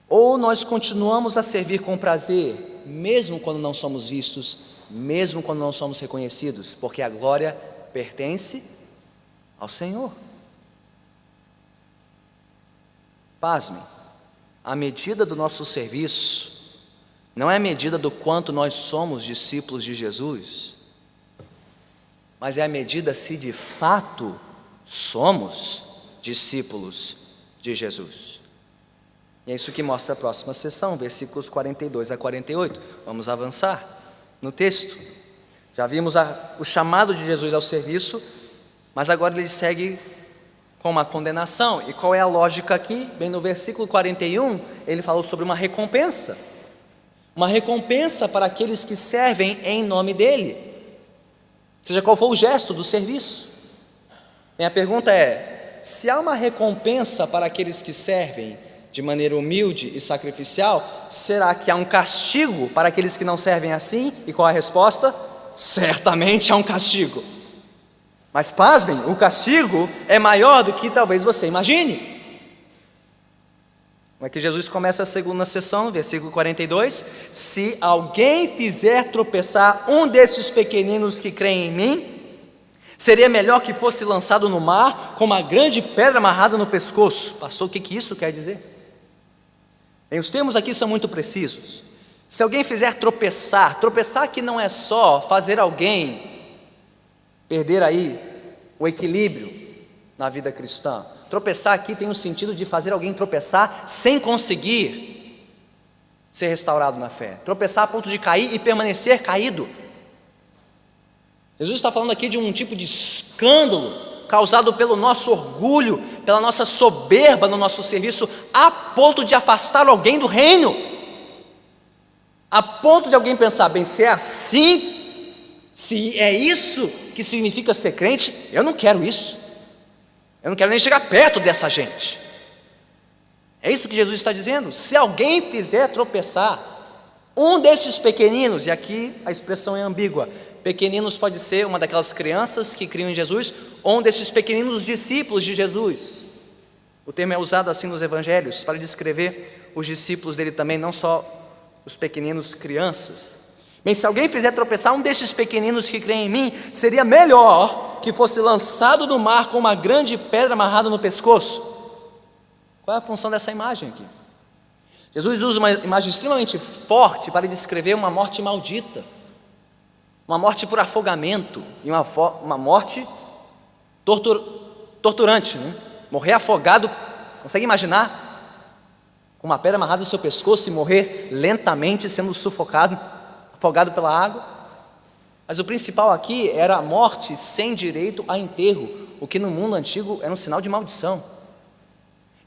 Ou nós continuamos a servir com prazer, mesmo quando não somos vistos, mesmo quando não somos reconhecidos, porque a glória pertence ao Senhor? Pasmem, a medida do nosso serviço não é a medida do quanto nós somos discípulos de Jesus, mas é a medida se de fato somos discípulos de Jesus. E é isso que mostra a próxima sessão, versículos 42 a 48. Vamos avançar no texto. Já vimos o chamado de Jesus ao serviço, mas agora ele segue com uma condenação. E qual é a lógica aqui? Bem, no versículo 41, ele falou sobre uma recompensa para aqueles que servem em nome dele, seja qual for o gesto do serviço. Minha pergunta é: se há uma recompensa para aqueles que servem de maneira humilde e sacrificial, será que há um castigo para aqueles que não servem assim? E qual a resposta? Certamente há um castigo. Mas pasmem, o castigo é maior do que talvez você imagine. Como é que Jesus começa a segunda sessão, versículo 42? Se alguém fizer tropeçar um desses pequeninos que creem em mim, seria melhor que fosse lançado no mar com uma grande pedra amarrada no pescoço. Pastor, o que isso quer dizer? Bem, os termos aqui são muito precisos. Se alguém fizer tropeçar aqui não é só fazer alguém perder aí o equilíbrio na vida cristã. Tropeçar aqui tem o sentido de fazer alguém tropeçar sem conseguir ser restaurado na fé. Tropeçar a ponto de cair e permanecer caído. Jesus está falando aqui de um tipo de escândalo causado pelo nosso orgulho, pela nossa soberba no nosso serviço, a ponto de afastar alguém do reino, a ponto de alguém pensar: bem, se é assim, se é isso que significa ser crente, eu não quero isso, eu não quero nem chegar perto dessa gente. É isso que Jesus está dizendo. Se alguém fizer tropeçar um desses pequeninos, e aqui a expressão é ambígua, pequeninos pode ser uma daquelas crianças que criam em Jesus, ou um desses pequeninos discípulos de Jesus. O termo é usado assim nos evangelhos, para descrever os discípulos dele também, não só os pequeninos crianças. Bem, se alguém fizer tropeçar um desses pequeninos que creem em mim, seria melhor que fosse lançado no mar com uma grande pedra amarrada no pescoço. Qual é a função dessa imagem aqui? Jesus usa uma imagem extremamente forte para descrever uma morte maldita, uma morte por afogamento e uma morte torturante, né? Morrer afogado, consegue imaginar? Com uma pedra amarrada no seu pescoço e morrer lentamente sendo sufocado, afogado pela água. Mas o principal aqui era a morte sem direito a enterro, o que no mundo antigo era um sinal de maldição.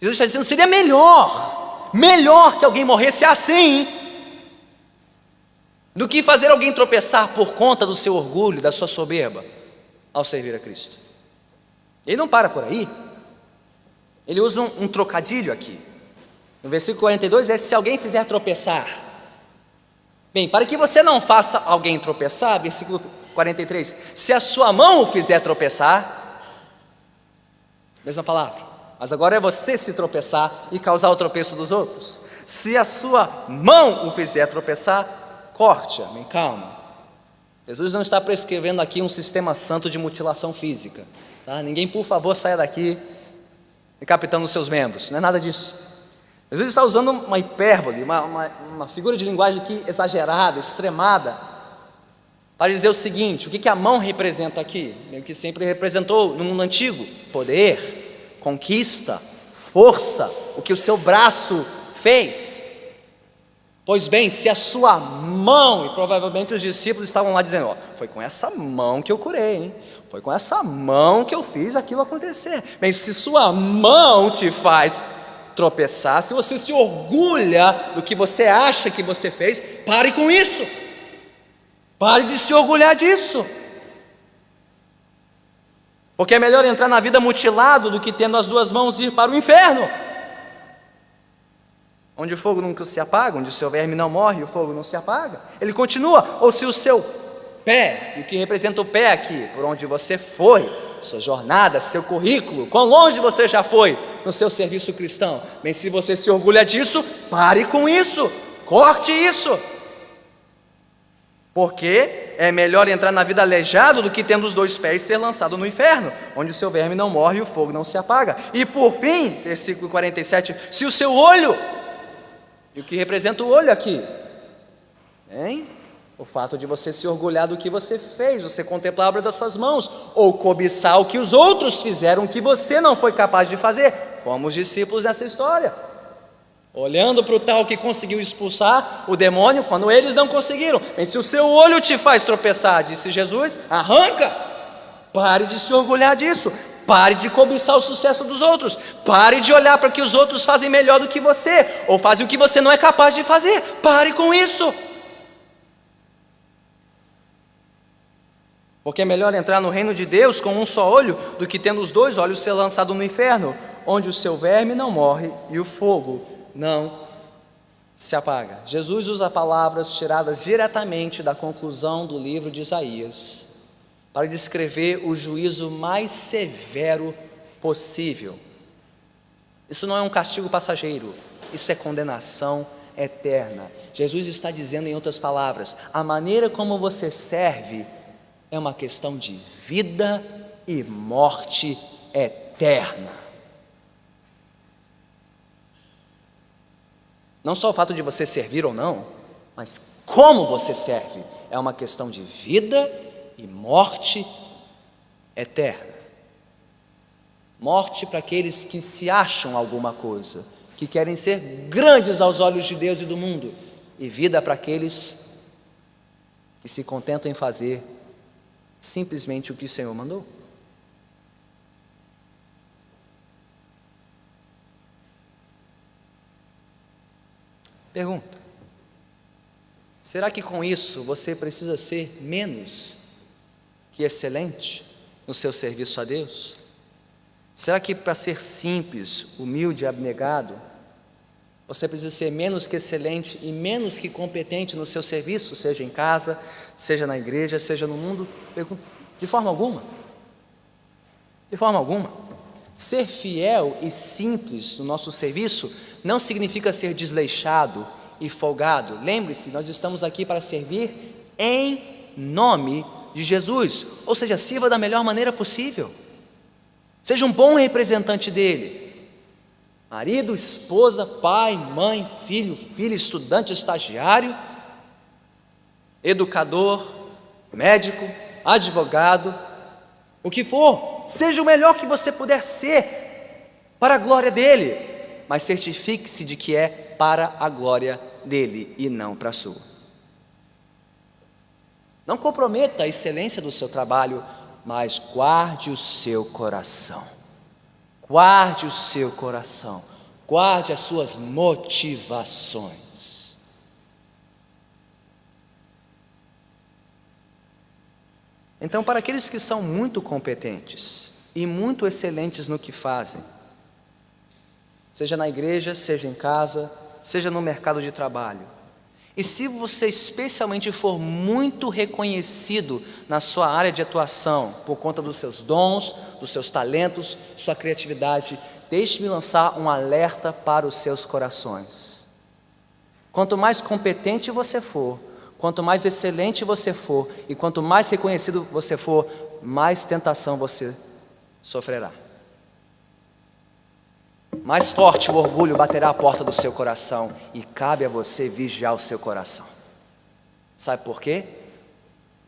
Jesus está dizendo: seria melhor que alguém morresse assim, do que fazer alguém tropeçar por conta do seu orgulho, da sua soberba, ao servir a Cristo. Ele não para por aí, ele usa um trocadilho aqui. No versículo 42 é: se alguém fizer tropeçar. Bem, para que você não faça alguém tropeçar, versículo 43, se a sua mão o fizer tropeçar, mesma palavra. Mas agora é você se tropeçar e causar o tropeço dos outros. Se a sua mão o fizer tropeçar, corte-a, amém? Calma. Jesus não está prescrevendo aqui um sistema santo de mutilação física, tá? Ninguém, por favor, saia daqui decapitando os seus membros, não é nada disso. Jesus está usando uma hipérbole, uma figura de linguagem aqui exagerada, extremada, para dizer o seguinte: o que a mão representa aqui? O que sempre representou no mundo antigo: poder, conquista, força, o que o seu braço fez. Pois bem, se a sua mão, e provavelmente os discípulos estavam lá dizendo: ó, foi com essa mão que eu curei, hein? Foi com essa mão que eu fiz aquilo acontecer. Bem, se sua mão te faz tropeçar, se você se orgulha do que você acha que você fez, pare com isso. Pare de se orgulhar disso. Porque é melhor entrar na vida mutilado do que tendo as duas mãos ir para o inferno, onde o fogo nunca se apaga, onde o seu verme não morre e o fogo não se apaga. Ele continua: ou se o seu pé, e o que representa o pé aqui, por onde você foi, sua jornada, seu currículo, quão longe você já foi no seu serviço cristão. Bem, se você se orgulha disso, pare com isso, corte isso. Porque é melhor entrar na vida aleijado do que tendo os dois pés ser lançado no inferno, onde o seu verme não morre e o fogo não se apaga. E por fim, versículo 47, se o seu olho, e o que representa o olho aqui? Hein? O fato de você se orgulhar do que você fez, você contemplar a obra das suas mãos, ou cobiçar o que os outros fizeram, que você não foi capaz de fazer, como os discípulos nessa história, olhando para o tal que conseguiu expulsar o demônio, quando eles não conseguiram. Bem, se o seu olho te faz tropeçar, disse Jesus, arranca. Pare de se orgulhar disso. Pare de cobiçar o sucesso dos outros. Pare de olhar para o que os outros fazem melhor do que você, ou fazem o que você não é capaz de fazer. Pare com isso. Porque é melhor entrar no reino de Deus com um só olho do que tendo os dois olhos ser lançado no inferno, onde o seu verme não morre e o fogo não se apaga. Jesus usa palavras tiradas diretamente da conclusão do livro de Isaías para descrever o juízo mais severo possível. Isso não é um castigo passageiro, isso é condenação eterna. Jesus está dizendo, em outras palavras, a maneira como você serve é uma questão de vida e morte eterna. Não só o fato de você servir ou não, mas como você serve é uma questão de vida e morte eterna. Morte para aqueles que se acham alguma coisa, que querem ser grandes aos olhos de Deus e do mundo, e vida para aqueles que se contentam em fazer simplesmente o que o Senhor mandou. Pergunta: será que com isso você precisa ser menos que excelente no seu serviço a Deus? Será que para ser simples, humilde e abnegado, você precisa ser menos que excelente e menos que competente no seu serviço, seja em casa, seja na igreja, seja no mundo? Pergunta: de forma alguma. De forma alguma. Ser fiel e simples no nosso serviço não significa ser desleixado e folgado. Lembre-se, nós estamos aqui para servir em nome de Jesus, ou seja, sirva da melhor maneira possível. Seja um bom representante dele. Marido, esposa, pai, mãe, filho, filha, estudante, estagiário, educador, médico, advogado, o que for, seja o melhor que você puder ser para a glória dele, mas certifique-se de que é para a glória dele e não para a sua. Não comprometa a excelência do seu trabalho, mas guarde o seu coração. Guarde o seu coração. Guarde as suas motivações. Então, para aqueles que são muito competentes e muito excelentes no que fazem, seja na igreja, seja em casa, seja no mercado de trabalho, E se você especialmente for muito reconhecido na sua área de atuação, por conta dos seus dons, dos seus talentos, sua criatividade, deixe-me lançar um alerta para os seus corações. Quanto mais competente você for, quanto mais excelente você for e quanto mais reconhecido você for, mais tentação você sofrerá. Mais forte o orgulho baterá a porta do seu coração e cabe a você vigiar o seu coração. Sabe por quê?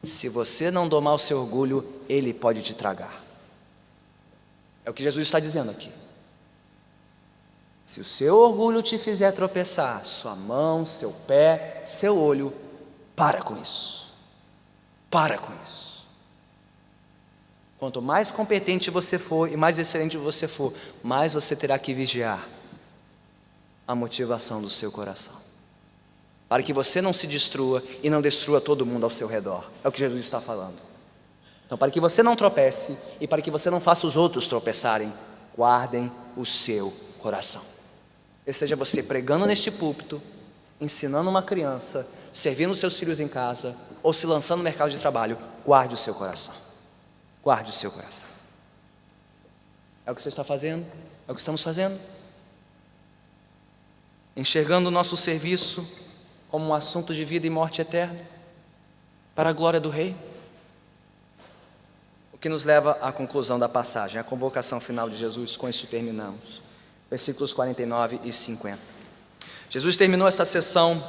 Se você não domar o seu orgulho, ele pode te tragar. É o que Jesus está dizendo aqui. Se o seu orgulho te fizer tropeçar, sua mão, seu pé, seu olho, para com isso. Para com isso. Quanto mais competente você for e mais excelente você for, mais você terá que vigiar a motivação do seu coração, para que você não se destrua e não destrua todo mundo ao seu redor. É o que Jesus está falando. Então, para que você não tropece e para que você não faça os outros tropeçarem, guardem o seu coração. Seja você pregando neste púlpito, ensinando uma criança, servindo seus filhos em casa ou se lançando no mercado de trabalho, guarde o seu coração. Guarde o seu coração. É o que você está fazendo? É o que estamos fazendo? Enxergando o nosso serviço como um assunto de vida e morte eterna, para a glória do Rei. O que nos leva à conclusão da passagem, a convocação final de Jesus. Com isso terminamos. Versículos 49 e 50. Jesus terminou esta sessão,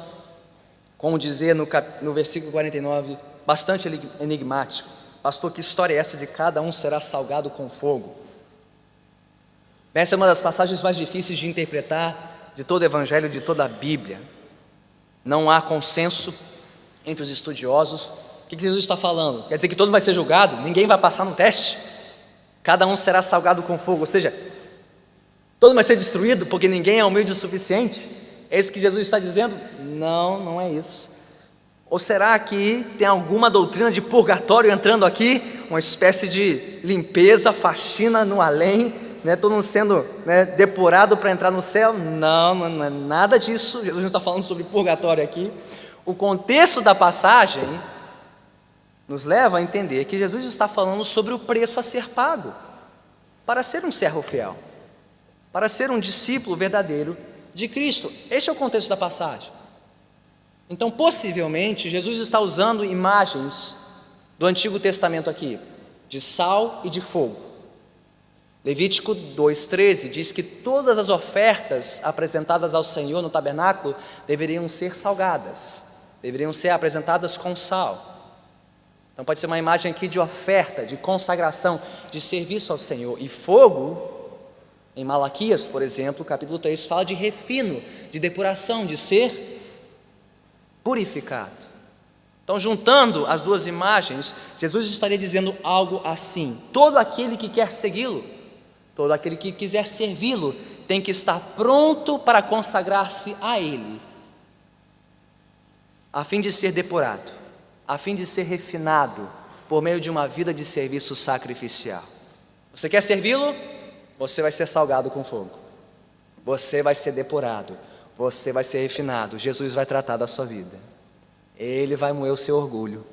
como dizer no versículo 49, bastante enigmático. Pastor, que história é essa de cada um será salgado com fogo? Essa é uma das passagens mais difíceis de interpretar de todo o Evangelho, de toda a Bíblia. Não há consenso entre os estudiosos. O que Jesus está falando? Quer dizer que todo mundo vai ser julgado? Ninguém vai passar no teste? Cada um será salgado com fogo, ou seja, todo mundo vai ser destruído porque ninguém é humilde o suficiente? É isso que Jesus está dizendo? Não, não é isso. Ou será que tem alguma doutrina de purgatório entrando aqui? Uma espécie de limpeza, faxina no além, todo mundo sendo depurado para entrar no céu? Não, não é nada disso. Jesus não está falando sobre purgatório aqui. O contexto da passagem nos leva a entender que Jesus está falando sobre o preço a ser pago para ser um servo fiel, para ser um discípulo verdadeiro de Cristo. Esse é o contexto da passagem. Então, possivelmente, Jesus está usando imagens do Antigo Testamento aqui, de sal e de fogo. Levítico 2,13 diz que todas as ofertas apresentadas ao Senhor no tabernáculo deveriam ser salgadas, deveriam ser apresentadas com sal. Então pode ser uma imagem aqui de oferta, de consagração, de serviço ao Senhor. E fogo, em Malaquias, por exemplo, capítulo 3, fala de refino, de depuração, de ser purificado. Então, juntando as duas imagens, Jesus estaria dizendo algo assim: todo aquele que quer segui-lo, todo aquele que quiser servi-lo, tem que estar pronto para consagrar-se a Ele, a fim de ser depurado, a fim de ser refinado, por meio de uma vida de serviço sacrificial. Você quer servi-lo? Você vai ser salgado com fogo, você vai ser depurado, você vai ser refinado. Jesus vai tratar da sua vida, Ele vai moer o seu orgulho,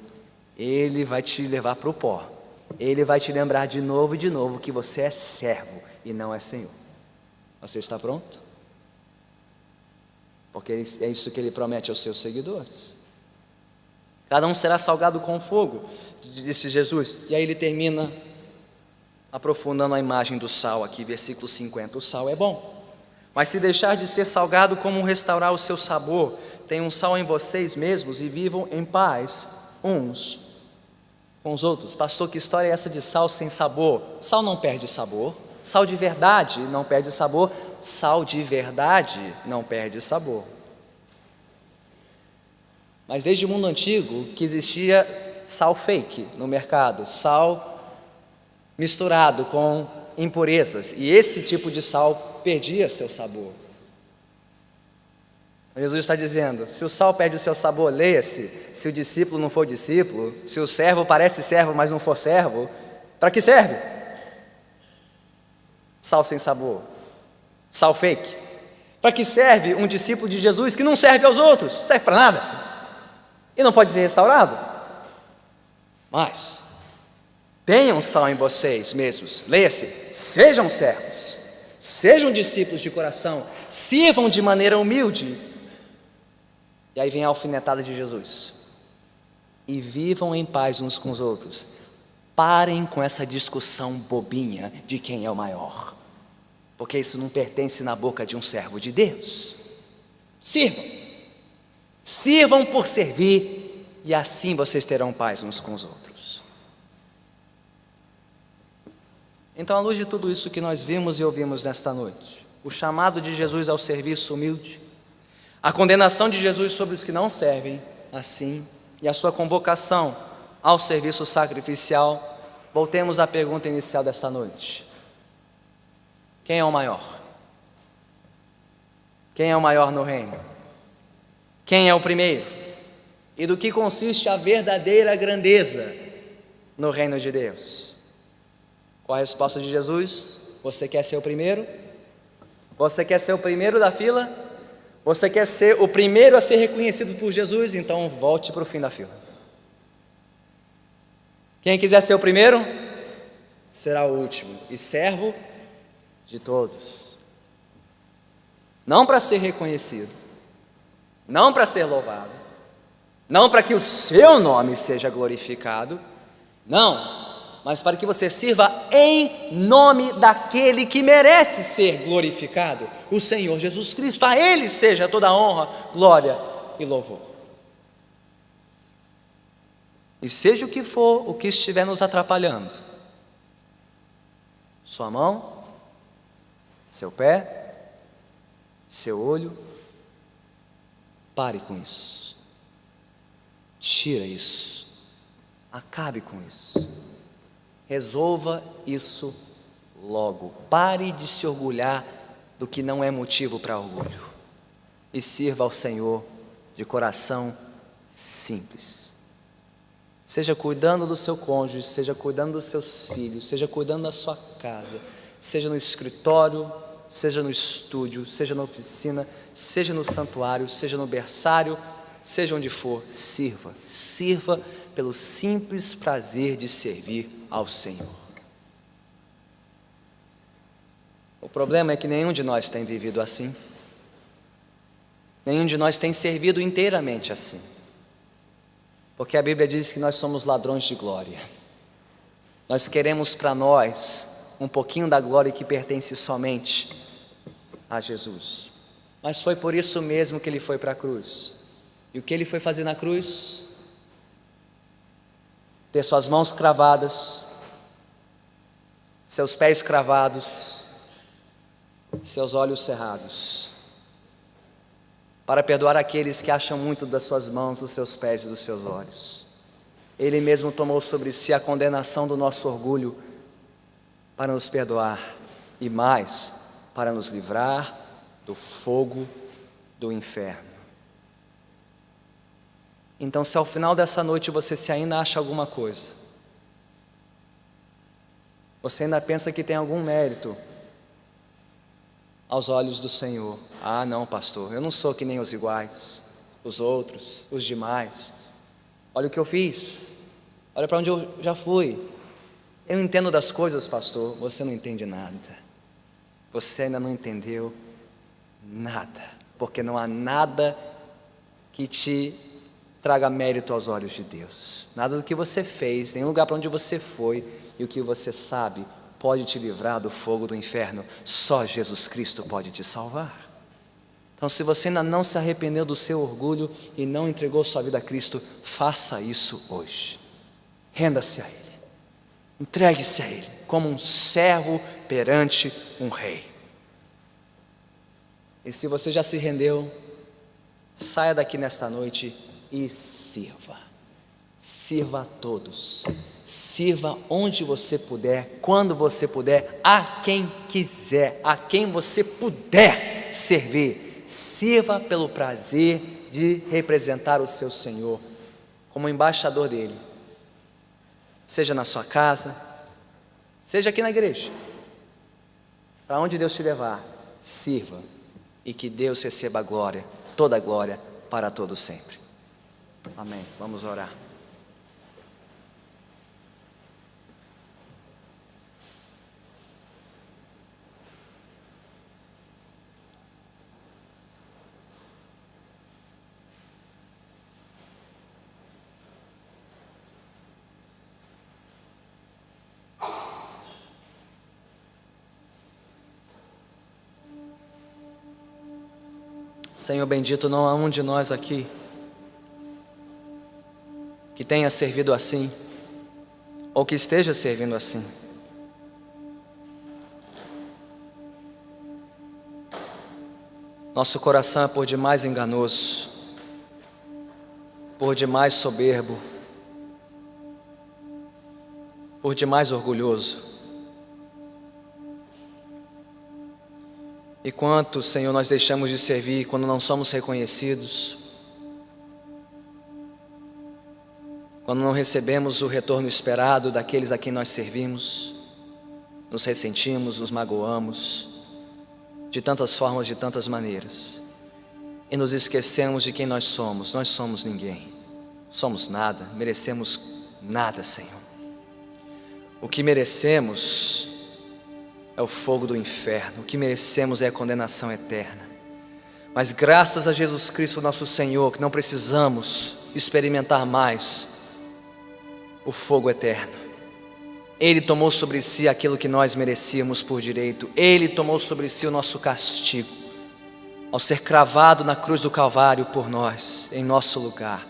Ele vai te levar para o pó, Ele vai te lembrar de novo e de novo que você é servo e não é Senhor. Você está pronto? Porque é isso que Ele promete aos seus seguidores. Cada um será salgado com fogo, disse Jesus. E aí ele termina aprofundando a imagem do sal aqui, versículo 50. O sal é bom, mas se deixar de ser salgado, como restaurar o seu sabor? Tenham sal em vocês mesmos e vivam em paz uns com os outros. Pastor, que história é essa de sal sem sabor? Sal não perde sabor. Sal de verdade não perde sabor. Sal de verdade não perde sabor. Mas desde o mundo antigo que existia sal fake no mercado, sal misturado com impurezas, e esse tipo de sal perdia seu sabor. Jesus está dizendo: se o sal perde o seu sabor, leia-se, se o discípulo não for discípulo, se o servo parece servo, mas não for servo, para que serve? Sal sem sabor, sal fake. Para que serve um discípulo de Jesus que não serve aos outros? Não serve para nada. E não pode ser restaurado. Mas tenham sal em vocês mesmos. Leia-se: sejam servos, sejam discípulos de coração, sirvam de maneira humilde. E aí vem a alfinetada de Jesus: e vivam em paz uns com os outros. Parem com essa discussão bobinha de quem é o maior, porque isso não pertence na boca de um servo de Deus. Sirvam por servir, e assim vocês terão paz uns com os outros. Então, à luz de tudo isso que nós vimos e ouvimos nesta noite, o chamado de Jesus ao serviço humilde, a condenação de Jesus sobre os que não servem assim, e a sua convocação ao serviço sacrificial, voltemos à pergunta inicial desta noite: quem é o maior? Quem é o maior no reino? Quem é o primeiro? E do que consiste a verdadeira grandeza no reino de Deus? Qual a resposta de Jesus? Você quer ser o primeiro? Você quer ser o primeiro da fila? Você quer ser o primeiro a ser reconhecido por Jesus? Então volte para o fim da fila. Quem quiser ser o primeiro, será o último e servo de todos. Não para ser reconhecido, não para ser louvado, não para que o seu nome seja glorificado, não, mas para que você sirva em nome daquele que merece ser glorificado, o Senhor Jesus Cristo. A Ele seja toda a honra, glória e louvor. E seja o que for, o que estiver nos atrapalhando, sua mão, seu pé, seu olho, pare com isso, tira isso, acabe com isso, resolva isso logo. Pare de se orgulhar do que não é motivo para orgulho e sirva ao Senhor de coração simples. Seja cuidando do seu cônjuge, seja cuidando dos seus filhos, seja cuidando da sua casa, seja no escritório, seja no estúdio, seja na oficina, seja no santuário, seja no berçário, seja onde for, sirva pelo simples prazer de servir ao Senhor. O problema é que nenhum de nós tem vivido assim, nenhum de nós tem servido inteiramente assim, porque a Bíblia diz que nós somos ladrões de glória. Nós queremos para nós um pouquinho da glória que pertence somente a Jesus. Mas foi por isso mesmo que Ele foi para a cruz. E o que Ele foi fazer na cruz? Ter suas mãos cravadas, seus pés cravados, seus olhos cerrados, para perdoar aqueles que acham muito das suas mãos, dos seus pés e dos seus olhos. Ele mesmo tomou sobre si a condenação do nosso orgulho para nos perdoar e mais, para nos livrar do fogo do inferno. Então, se ao final dessa noite você se ainda acha alguma coisa, você ainda pensa que tem algum mérito aos olhos do Senhor: ah não, pastor, eu não sou que nem os iguais, os outros, os demais. Olha o que eu fiz, olha para onde eu já fui. Eu entendo das coisas, pastor. Você não entende nada. Você ainda não entendeu nada, porque não há nada que te traga mérito aos olhos de Deus. Nada do que você fez, nenhum lugar para onde você foi e o que você sabe pode te livrar do fogo do inferno. Só Jesus Cristo pode te salvar. Então, se você ainda não se arrependeu do seu orgulho e não entregou sua vida a Cristo, faça isso hoje. Renda-se a Ele, entregue-se a Ele como um servo perante um rei. E se você já se rendeu, saia daqui nesta noite e sirva. Sirva a todos. Sirva onde você puder, quando você puder, a quem quiser, a quem você puder servir. Sirva pelo prazer de representar o seu Senhor como embaixador dele. Seja na sua casa, seja aqui na igreja. Para onde Deus te levar, sirva e que Deus receba a glória, toda a glória, para todo sempre. Amém. Vamos orar. Senhor bendito, não há um de nós aqui que tenha servido assim, ou que esteja servindo assim. Nosso coração é por demais enganoso, por demais soberbo, por demais orgulhoso. E quanto, Senhor, nós deixamos de servir quando não somos reconhecidos, quando não recebemos o retorno esperado daqueles a quem nós servimos, nos ressentimos, nos magoamos, de tantas formas, de tantas maneiras, e nos esquecemos de quem nós somos. Nós somos ninguém, somos nada, merecemos nada, Senhor. O que merecemos é o fogo do inferno, o que merecemos é a condenação eterna. Mas graças a Jesus Cristo nosso Senhor, que não precisamos experimentar mais o fogo eterno. Ele tomou sobre si aquilo que nós merecíamos por direito. Ele tomou sobre si o nosso castigo, ao ser cravado na cruz do Calvário por nós, em nosso lugar.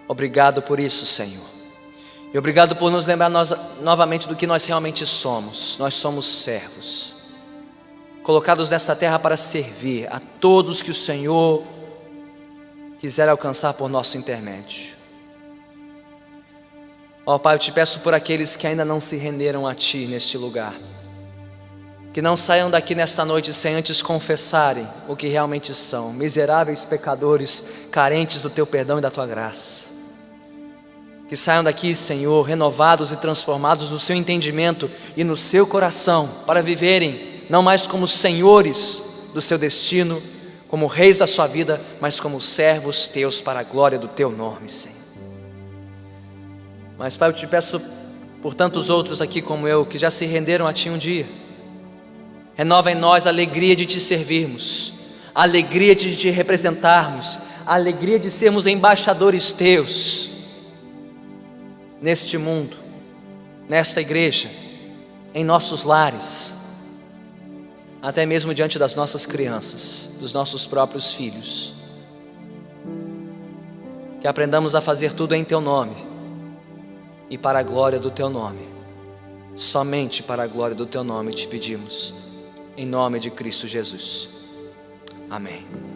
Obrigado por isso, Senhor. E obrigado por nos lembrar novamente do que nós realmente somos. Nós somos servos, colocados nesta terra para servir a todos que o Senhor quiser alcançar por nosso intermédio. Ó Pai, eu te peço por aqueles que ainda não se renderam a Ti neste lugar, que não saiam daqui nesta noite sem antes confessarem o que realmente são, miseráveis pecadores, carentes do Teu perdão e da Tua graça. Que saiam daqui, Senhor, renovados e transformados no seu entendimento e no seu coração, para viverem não mais como senhores do seu destino, como reis da sua vida, mas como servos Teus para a glória do Teu nome, Senhor. Mas, Pai, eu te peço por tantos outros aqui como eu, que já se renderam a Ti um dia. Renova em nós a alegria de Te servirmos, a alegria de Te representarmos, a alegria de sermos embaixadores Teus neste mundo, nesta igreja, em nossos lares, até mesmo diante das nossas crianças, dos nossos próprios filhos. Que aprendamos a fazer tudo em Teu nome e para a glória do Teu nome. Somente para a glória do Teu nome te pedimos, em nome de Cristo Jesus. Amém.